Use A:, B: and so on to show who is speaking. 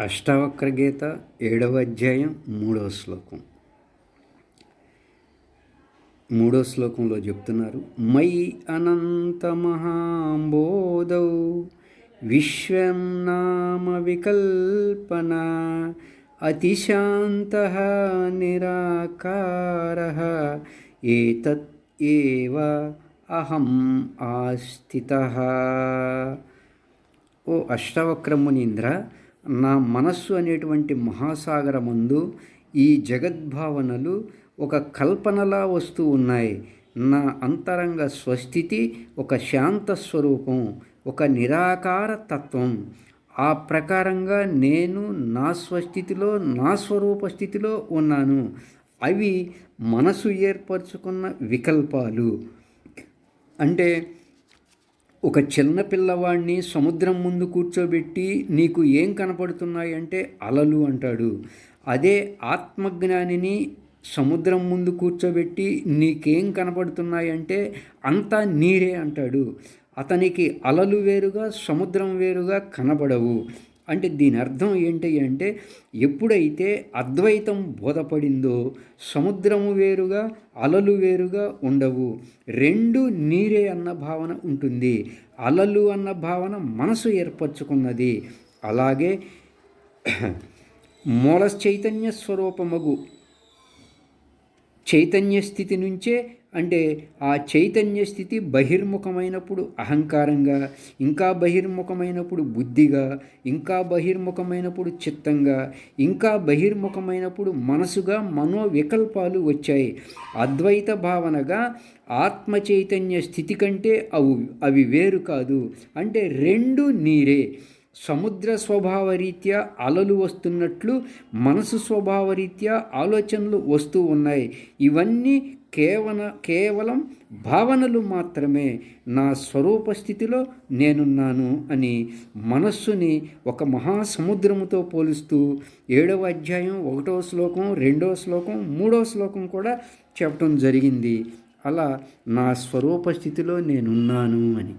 A: అష్టావక్ర గీత 7వ అధ్యాయం 3వ శ్లోకం. 3వ శ్లోకంలో చెప్తున్నారు, మయి అనంత మహాంబోధౌ విశ్వం నామ వికల్పన అతిశాంతః నిరాకారః ఏతత్ ఏవ అహం ఆస్థితః. ఓ అష్టావక్రమునీంద్ర, నా మనస్సు అనేటువంటి మహాసాగరమందు ఈ జగద్భావనలు ఒక కల్పనలా వస్తూ ఉన్నాయి. నా అంతరంగ స్వస్థితి ఒక శాంత స్వరూపం, ఒక నిరాకార తత్వం. ఆ ప్రకారంగా నేను నా స్వస్థితిలో, నా స్వరూప స్థితిలో ఉన్నాను. అవి మనసు ఏర్పరచుకున్న వికల్పాలు. అంటే ఒక చిన్న పిల్లవాడిని సముద్రం ముందు కూర్చోబెట్టి నీకు ఏం కనపడుతున్నాయి అంటే అలలు అంటాడు. అదే ఆత్మజ్ఞానిని సముద్రం ముందు కూర్చోబెట్టి నీకేం కనపడుతున్నాయి అంటే అంతా నీరే అంటాడు. అతనికి అలలు వేరుగా, సముద్రం వేరుగా కనబడవు. అంటే దీని అర్థం ఏంటి అంటే, ఎప్పుడైతే అద్వైతం బోధపడిందో సముద్రము వేరుగా, అలలు వేరుగా ఉండవు. రెండు నీరే అన్న భావన ఉంటుంది. అలలు అన్న భావన మనసు ఏర్పరచుకున్నది. అలాగే మూల చైతన్య స్వరూపమగు చైతన్య స్థితి నుంచే, అంటే ఆ చైతన్య స్థితి బహిర్ముఖమైనప్పుడు అహంకారంగా, ఇంకా బహిర్ముఖమైనప్పుడు బుద్ధిగా, ఇంకా బహిర్ముఖమైనప్పుడు చిత్తంగా, ఇంకా బహిర్ముఖమైనప్పుడు మనసుగా మనోవికల్పాలు వచ్చాయి. అద్వైత భావనగా ఆత్మ చైతన్య స్థితి కంటే అవి వేరు కాదు. అంటే రెండు నీరే. సముద్ర స్వభావరీత్యా అలలు వస్తున్నట్లు మనసు స్వభావరీత్యా ఆలోచనలు వస్తూ ఉన్నాయి. ఇవన్నీ కేవలం భావనలు మాత్రమే. నా స్వరూప స్థితిలో నేనున్నాను అని మనస్సుని ఒక మహాసముద్రముతో పోలుస్తూ 7వ అధ్యాయం 1వ శ్లోకం, 2వ శ్లోకం, 3వ శ్లోకం కూడా చెప్పడం జరిగింది. అలా నా స్వరూప స్థితిలో నేనున్నాను అని.